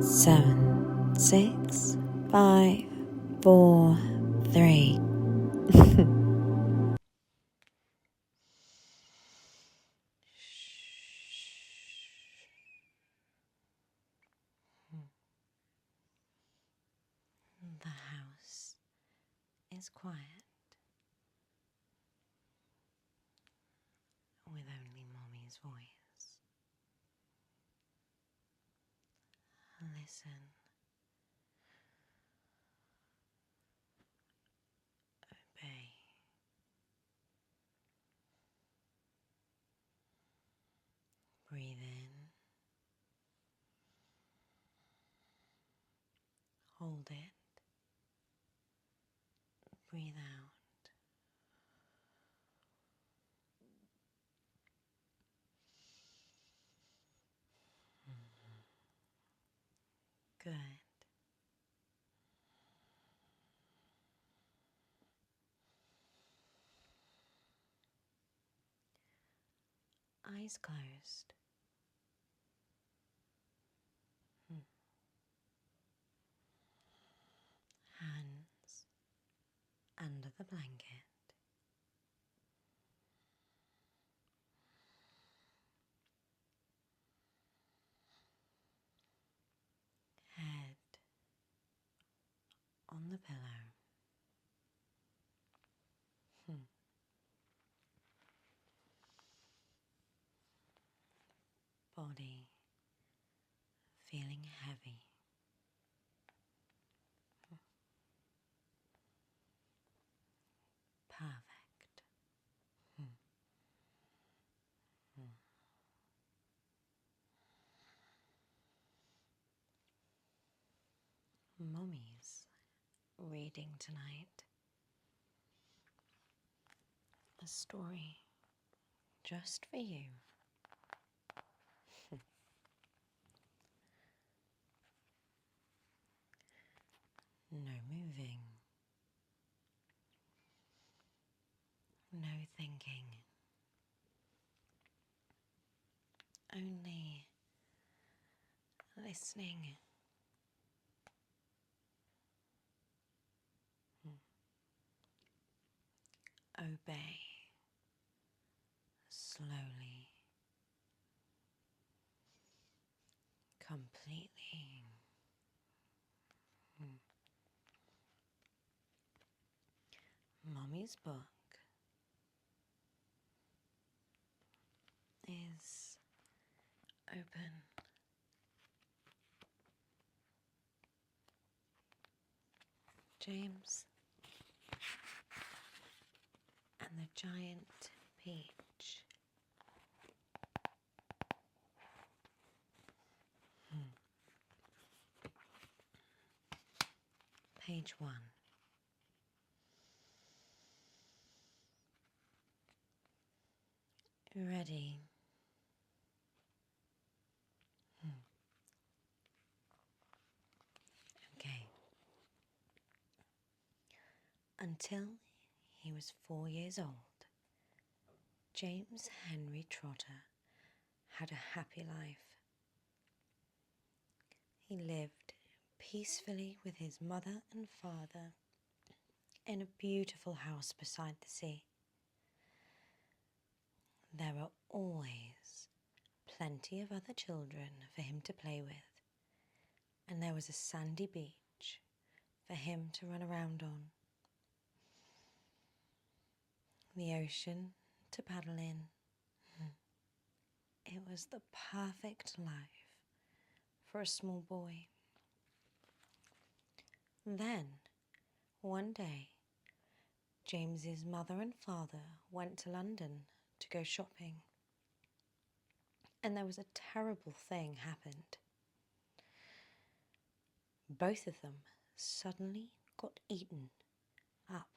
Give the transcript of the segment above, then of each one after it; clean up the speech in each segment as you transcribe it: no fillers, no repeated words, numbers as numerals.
7, 6, 5, 4, 3. The house is quiet, with only Mommy's voice. Listen. Obey. Breathe in. Hold it. Breathe out. Good. Eyes closed. Hands under the blanket. Head on the pillow. Body feeling heavy. Perfect. Mommy's reading tonight. A story just for you. No moving. No thinking. Only listening. Obey. Slowly. Completely. Mommy's book is open. James and the Giant Peach. Page 1. Ready? Okay. Until he was 4 years old, James Henry Trotter had a happy life. He lived peacefully with his mother and father in a beautiful house beside the sea. There were always plenty of other children for him to play with, and there was a sandy beach for him to run around on. The ocean to paddle in. It was the perfect life for a small boy. Then, one day, James's mother and father went to London to go shopping. And there was a terrible thing happened. Both of them suddenly got eaten up.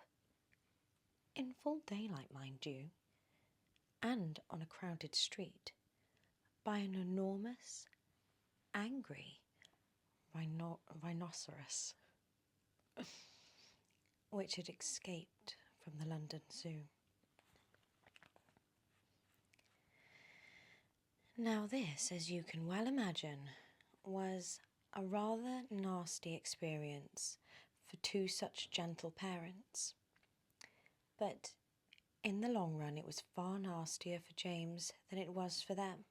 In full daylight, mind you, and on a crowded street, by an enormous, angry rhinoceros, which had escaped from the London Zoo. Now this, as you can well imagine, was a rather nasty experience for two such gentle parents. But in the long run, it was far nastier for James than it was for them.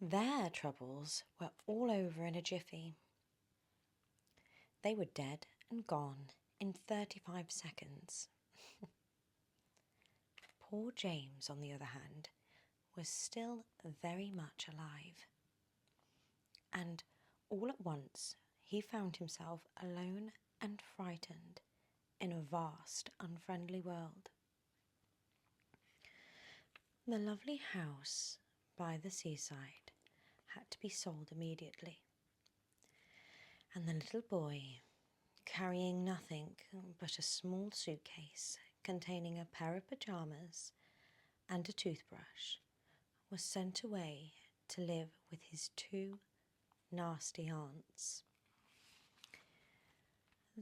Their troubles were all over in a jiffy. They were dead and gone in 35 seconds. Poor James, on the other hand, was still very much alive. And all at once he found himself alone and frightened in a vast, unfriendly world. The lovely house by the seaside had to be sold immediately, and the little boy, carrying nothing but a small suitcase containing a pair of pyjamas and a toothbrush, was sent away to live with his two nasty aunts.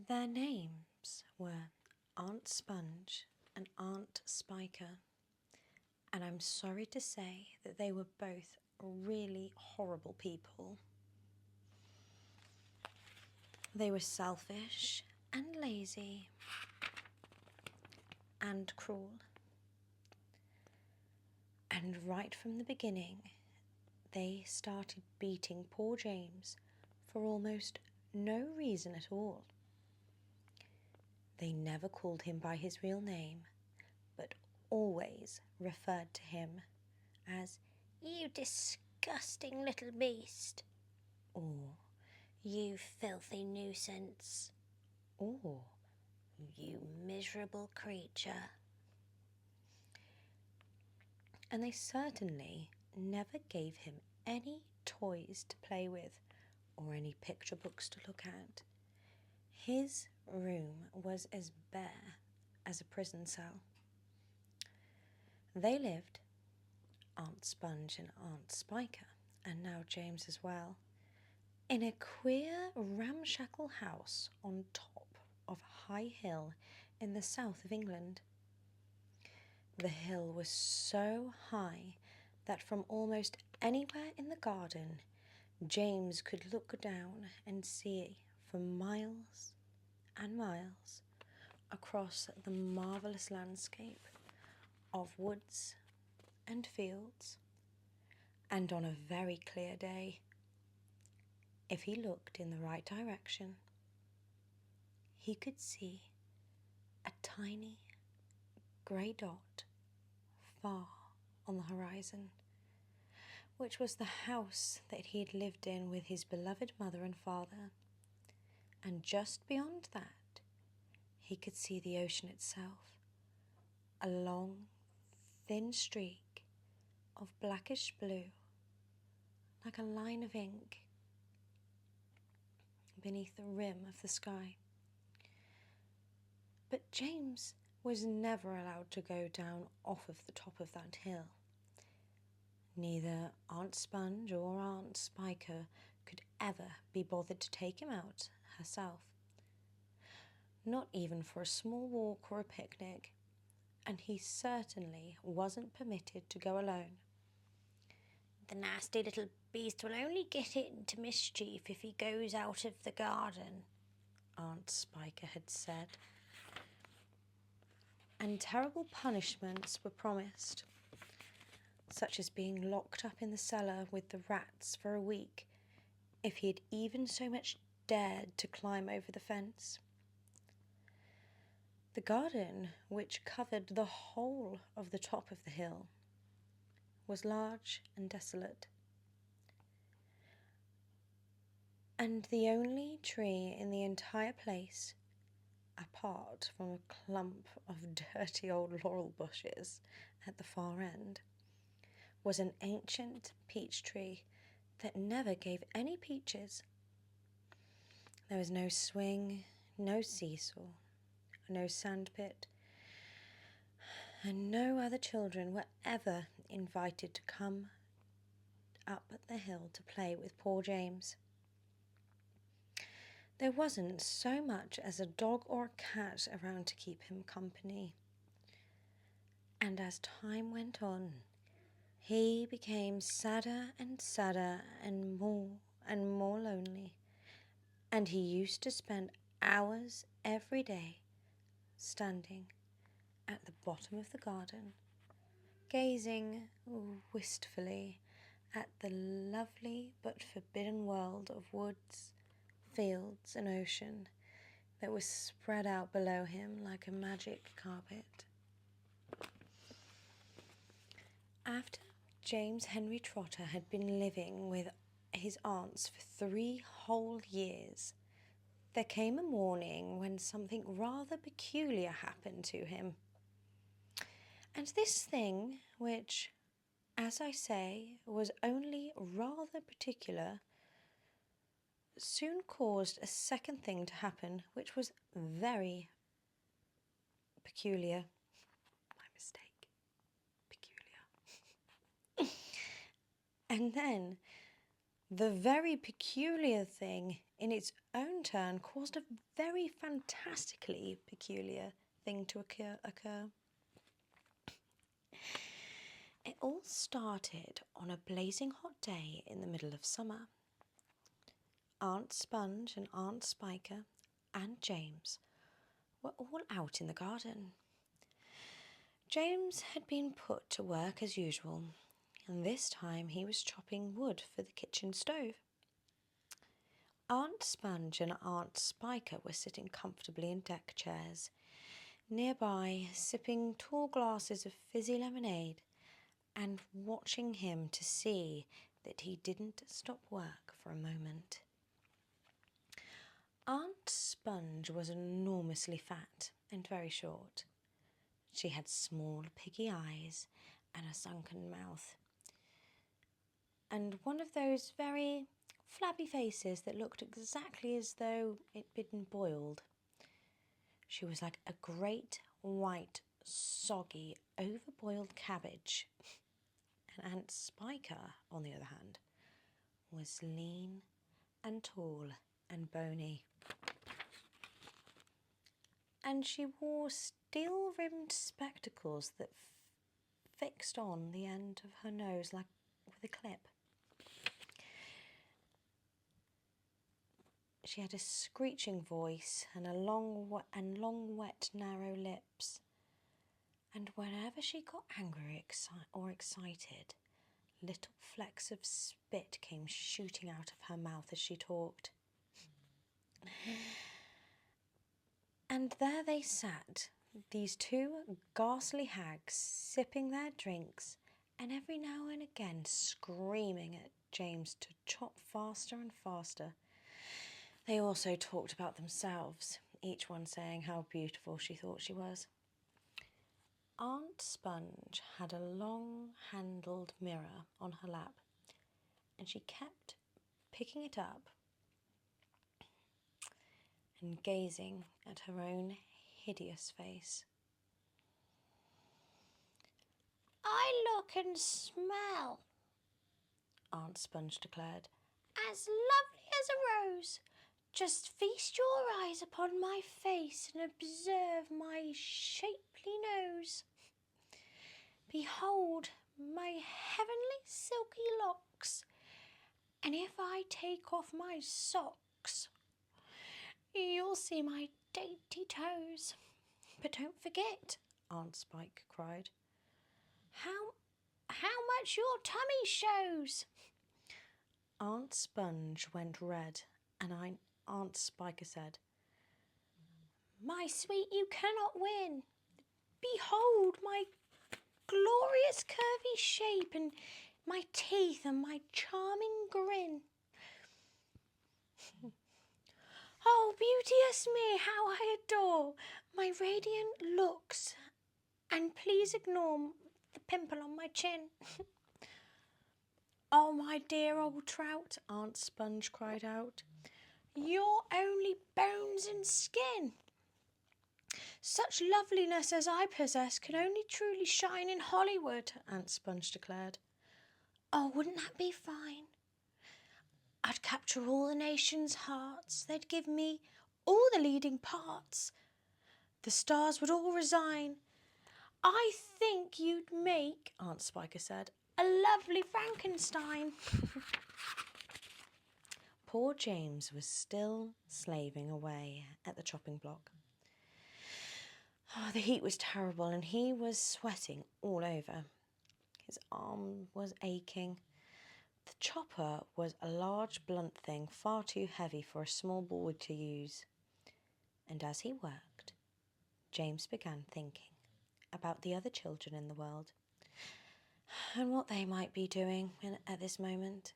Their names were Aunt Sponge and Aunt Spiker, and I'm sorry to say that they were both really horrible people. They were selfish and lazy and cruel. And right from the beginning, they started beating poor James for almost no reason at all. They never called him by his real name, but always referred to him as "you disgusting little beast," or "you filthy nuisance," or "you miserable creature." And they certainly never gave him any toys to play with or any picture books to look at. His room was as bare as a prison cell. They lived, Aunt Sponge and Aunt Spiker, and now James as well, in a queer ramshackle house on top of a high hill in the south of England. The hill was so high that from almost anywhere in the garden, James could look down and see for miles and miles across the marvellous landscape of woods and fields. And on a very clear day, if he looked in the right direction, he could see a tiny grey dot far on the horizon, which was the house that he had lived in with his beloved mother and father. And just beyond that, he could see the ocean itself, a long, thin streak of blackish blue, like a line of ink beneath the rim of the sky. But James was never allowed to go down off of the top of that hill. Neither Aunt Sponge or Aunt Spiker could ever be bothered to take him out herself, not even for a small walk or a picnic, and he certainly wasn't permitted to go alone. "The nasty little beast will only get into mischief if he goes out of the garden," Aunt Spiker had said. And terrible punishments were promised, such as being locked up in the cellar with the rats for a week if he had even so much dared to climb over the fence. The garden, which covered the whole of the top of the hill, was large and desolate, and the only tree in the entire place, apart from a clump of dirty old laurel bushes at the far end, was an ancient peach tree that never gave any peaches. There was no swing, no seesaw, no sandpit, and no other children were ever invited to come up the hill to play with poor James. There wasn't so much as a dog or a cat around to keep him company. And as time went on, he became sadder and sadder and more and more lonely, and he used to spend hours every day standing at the bottom of the garden, gazing wistfully at the lovely but forbidden world of woods, fields and ocean that was spread out below him like a magic carpet. After James Henry Trotter had been living with his aunts for 3 whole years, there came a morning when something rather peculiar happened to him. And this thing, which, as I say, was only rather particular, soon caused a second thing to happen, which was very peculiar. My mistake. Peculiar. And then the very peculiar thing in its own turn caused a very fantastically peculiar thing to occur. It all started on a blazing hot day in the middle of summer. Aunt Sponge and Aunt Spiker and James were all out in the garden. James had been put to work as usual, and this time he was chopping wood for the kitchen stove. Aunt Sponge and Aunt Spiker were sitting comfortably in deck chairs nearby, sipping tall glasses of fizzy lemonade and watching him to see that he didn't stop work for a moment. Aunt Sponge was enormously fat and very short. She had small piggy eyes and a sunken mouth, and one of those very flabby faces that looked exactly as though it'd been boiled. She was like a great white, soggy, overboiled cabbage. And Aunt Spiker, on the other hand, was lean and tall and bony. And she wore steel-rimmed spectacles that fixed on the end of her nose like with a clip. She had a screeching voice and long, wet, narrow lips. And whenever she got angry or excited, little flecks of spit came shooting out of her mouth as she talked. And there they sat, these 2 ghastly hags, sipping their drinks and every now and again screaming at James to chop faster and faster. They also talked about themselves, each one saying how beautiful she thought she was. Aunt Sponge had a long-handled mirror on her lap, and she kept picking it up and gazing at her own hideous face. "I look and smell," Aunt Sponge declared, "as lovely as a rose. Just feast your eyes upon my face and observe my shapely nose. Behold my heavenly silky locks, and if I take off my socks, you'll see my dainty toes. But don't forget," Aunt Spike cried, how much your tummy shows." Aunt Sponge went red, and Aunt Spiker said, "My sweet, you cannot win. Behold my glorious curvy shape and my teeth and my charming grin. Oh, beauteous me, how I adore my radiant looks, and please ignore the pimple on my chin." "Oh, my dear old trout," Aunt Sponge cried out, "you're only bones and skin. Such loveliness as I possess can only truly shine in Hollywood," Aunt Sponge declared. "Oh, wouldn't that be fine? I'd capture all the nation's hearts. They'd give me all the leading parts. The stars would all resign. I think you'd make," Aunt Spiker said, "a lovely Frankenstein." poor James was still slaving away at the chopping block. Oh, the heat was terrible and he was sweating all over. His arm was aching. The chopper was a large, blunt thing, far too heavy for a small boy to use. And as he worked, James began thinking about the other children in the world and what they might be doing at this moment.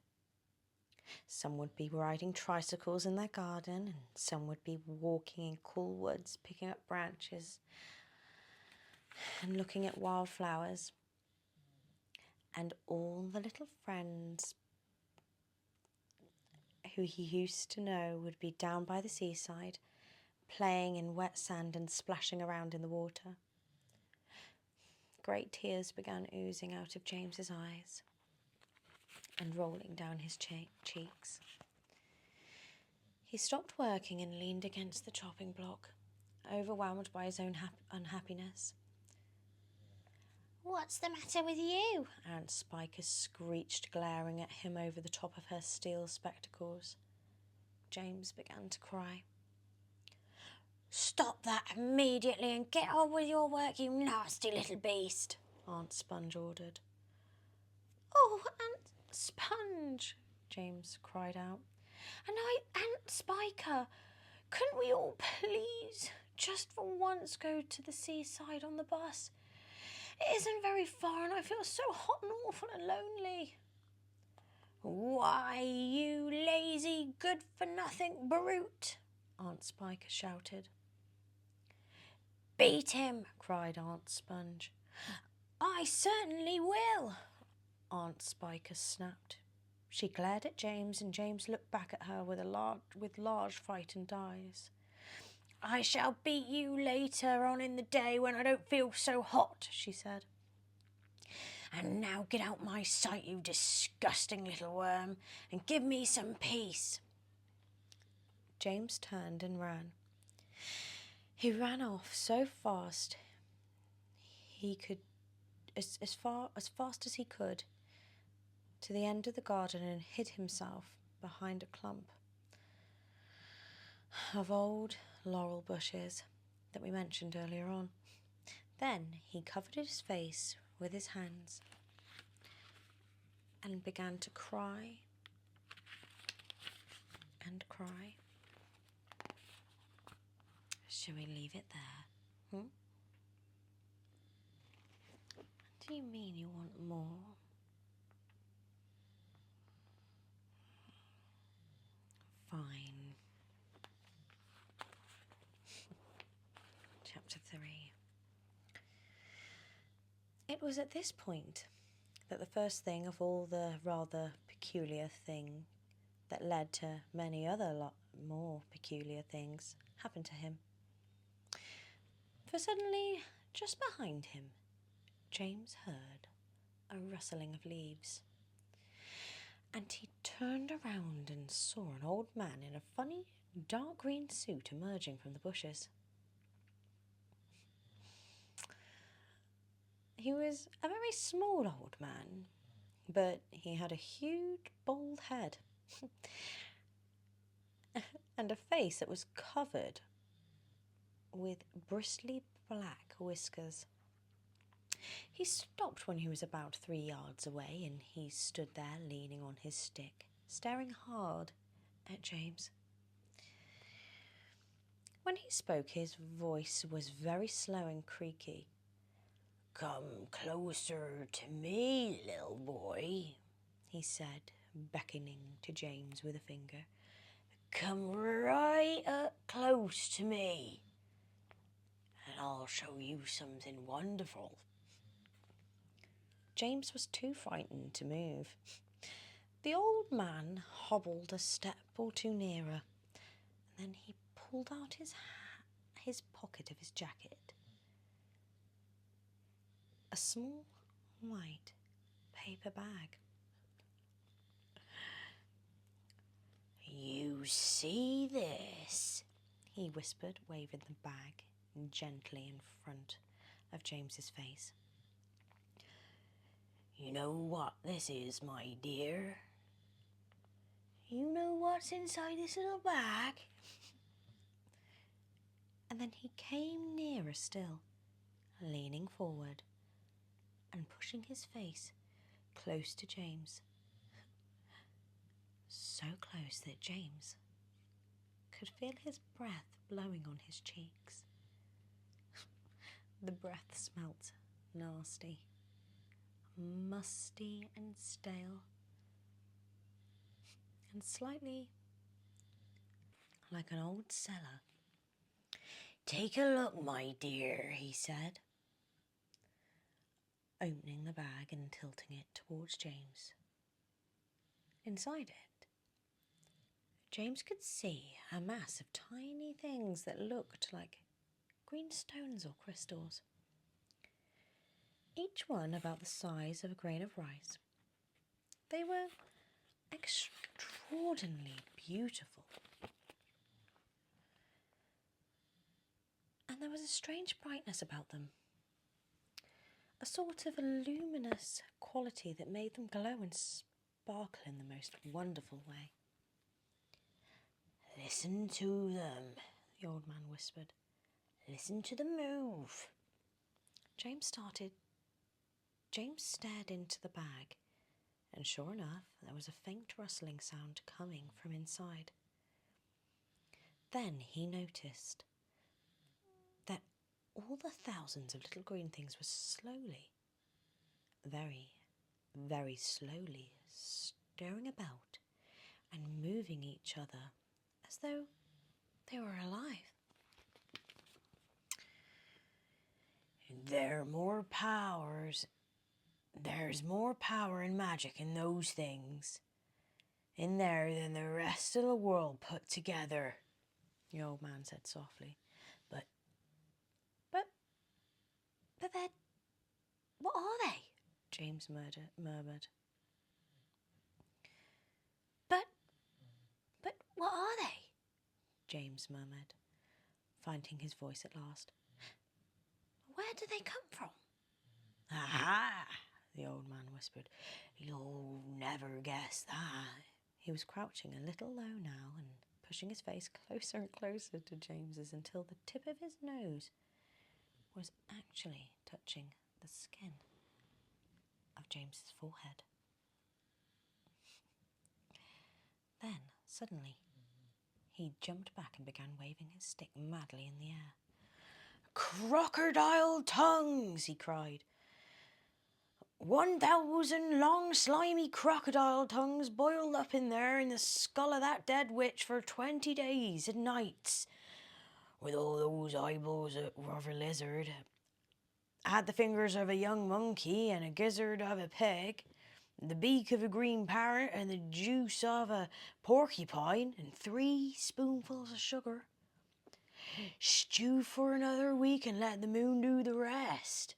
Some would be riding tricycles in their garden, and some would be walking in cool woods, picking up branches and looking at wildflowers. And all the little friends who he used to know would be down by the seaside, playing in wet sand and splashing around in the water. Great tears began oozing out of James's eyes and rolling down his cheeks. He stopped working and leaned against the chopping block, overwhelmed by his own unhappiness. "What's the matter with you?" Aunt Spiker screeched, glaring at him over the top of her steel spectacles. James began to cry. "Stop that immediately and get on with your work, you nasty little beast," Aunt Sponge ordered. "Oh, Aunt Sponge," James cried out. "And Aunt Spiker, couldn't we all please just for once go to the seaside on the bus? It isn't very far and I feel so hot and awful and lonely." "Why, you lazy, good-for-nothing brute," Aunt Spiker shouted. "Beat him," cried Aunt Sponge. "I certainly will," Aunt Spiker snapped. She glared at James, and James looked back at her with large frightened eyes. "I shall beat you later on in the day when I don't feel so hot," she said. "And now get out my sight, you disgusting little worm, and give me some peace." James turned and ran. He ran off so fast he could, as fast as he could, to the end of the garden and hid himself behind a clump of old laurel bushes that we mentioned earlier on. Then he covered his face with his hands and began to cry and cry. Shall we leave it there? Do you mean you want more? Fine. Chapter 3. It was at this point that the first thing of all the rather peculiar thing that led to many other more peculiar things happened to him. For suddenly, just behind him, James heard a rustling of leaves. And he turned around and saw an old man in a funny dark green suit emerging from the bushes. He was a very small old man, but he had a huge bald head and a face that was covered with bristly black whiskers. He stopped when he was about 3 yards away, and he stood there leaning on his stick, staring hard at James. When he spoke, his voice was very slow and creaky. "Come closer to me, little boy," he said, beckoning to James with a finger. "Come right up close to me, and I'll show you something wonderful." James was too frightened to move. The old man hobbled a step or two nearer, and then he pulled out his pocket of his jacket. A small white paper bag. "You see this?" he whispered, waving the bag gently in front of James's face. "You know what this is, my dear? You know what's inside this little bag? And then he came nearer still, leaning forward and pushing his face close to James. So close that James could feel his breath blowing on his cheeks. The breath smelt nasty, musty and stale, and slightly like an old cellar. "Take a look, my dear," he said, opening the bag and tilting it towards James. Inside it, James could see a mass of tiny things that looked like green stones or crystals, each one about the size of a grain of rice. They were extraordinarily beautiful, and there was a strange brightness about them, a sort of luminous quality that made them glow and sparkle in the most wonderful way. "Listen to them," the old man whispered. "Listen to them move." James stared into the bag, and sure enough, there was a faint rustling sound coming from inside. Then he noticed that all the thousands of little green things were slowly, very, very slowly stirring about and moving each other as though they were alive. There's more power and magic in those things in there than the rest of the world put together," the old man said softly. But then, what are they?" James murmured. But what are they?" James murmured, finding his voice at last. "Where do they come from?" "Aha!" the old man whispered. "You'll never guess that." He was crouching a little low now and pushing his face closer and closer to James's until the tip of his nose was actually touching the skin of James's forehead. Then, suddenly, he jumped back and began waving his stick madly in the air. "Crocodile tongues!" he cried. 1,000 long, slimy crocodile tongues boiled up in there in the skull of that dead witch for 20 days and nights, with all those eyeballs of a lizard. I had the fingers of a young monkey and a gizzard of a pig, the beak of a green parrot and the juice of a porcupine, and 3 spoonfuls of sugar. Stew for another week and let the moon do the rest."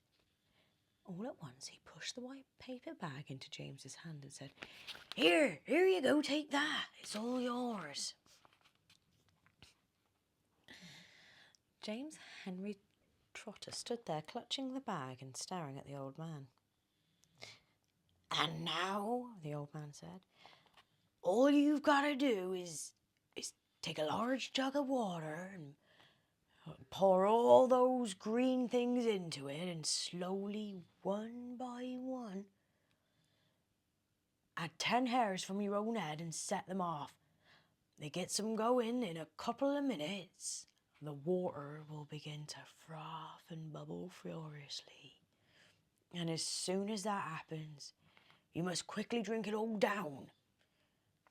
All at once he pushed the white paper bag into James's hand and said, Here you go, take that. It's all yours." James Henry Trotter stood there clutching the bag and staring at the old man. "And now," the old man said, "all you've got to do is take a large jug of water and pour all those green things into it, and slowly, one by one, add 10 hairs from your own head and set them off. They get some going in a couple of minutes. The water will begin to froth and bubble furiously. And as soon as that happens, you must quickly drink it all down,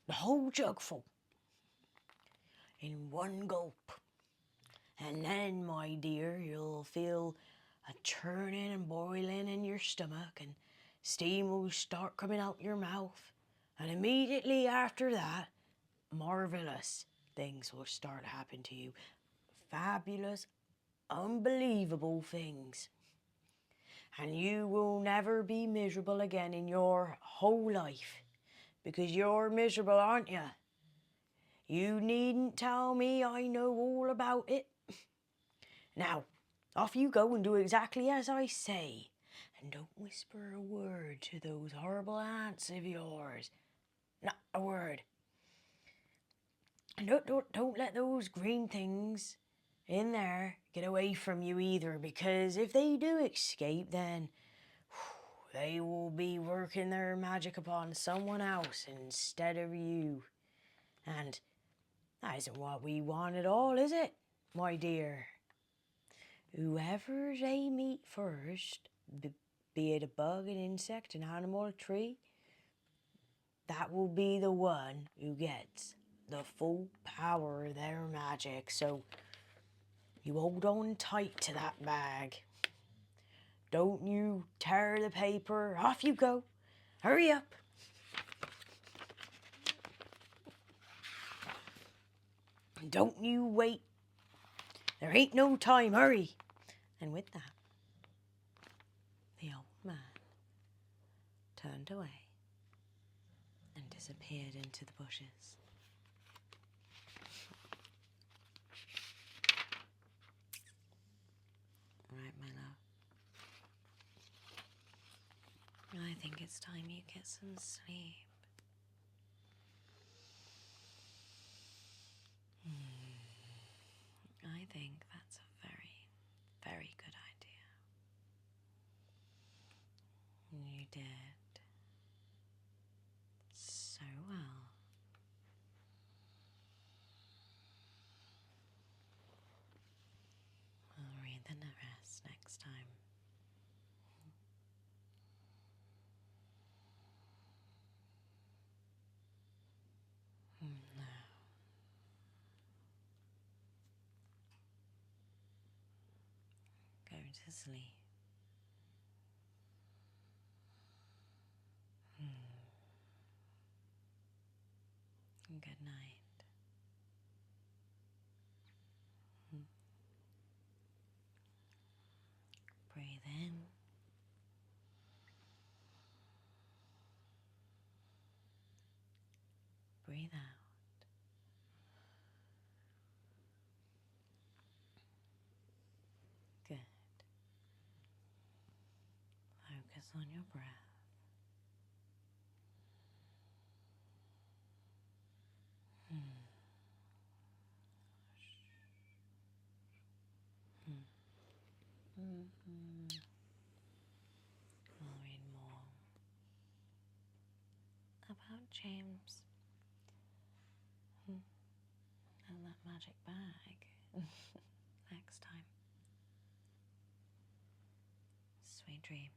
the whole jugful, in one gulp. And then, my dear, you'll feel a churning and boiling in your stomach, and steam will start coming out your mouth. And immediately after that, marvelous things will start happening to you. Fabulous, unbelievable things. And you will never be miserable again in your whole life, because you're miserable, aren't you? You needn't tell me, I know all about it. Now, off you go and do exactly as I say. And don't whisper a word to those horrible aunts of yours. Not a word. And don't let those green things in there get away from you either, because if they do escape, then they will be working their magic upon someone else instead of you. And that isn't what we want at all, is it, my dear? Whoever they meet first, be it a bug, an insect, an animal, a tree, that will be the one who gets the full power of their magic. So you hold on tight to that bag. Don't you tear the paper. Off you go. Hurry up. Don't you wait. There ain't no time. Hurry. And with that, the old man turned away and disappeared into the bushes. Right, my love. I think it's time you get some sleep. I think that's a very, very good idea. You did so well. I'll read the rest next time. Now, go to sleep. Good night. Breathe in. Breathe out. Good. Focus on your breath. I'll read more about James and that magic bag next time. Sweet dreams.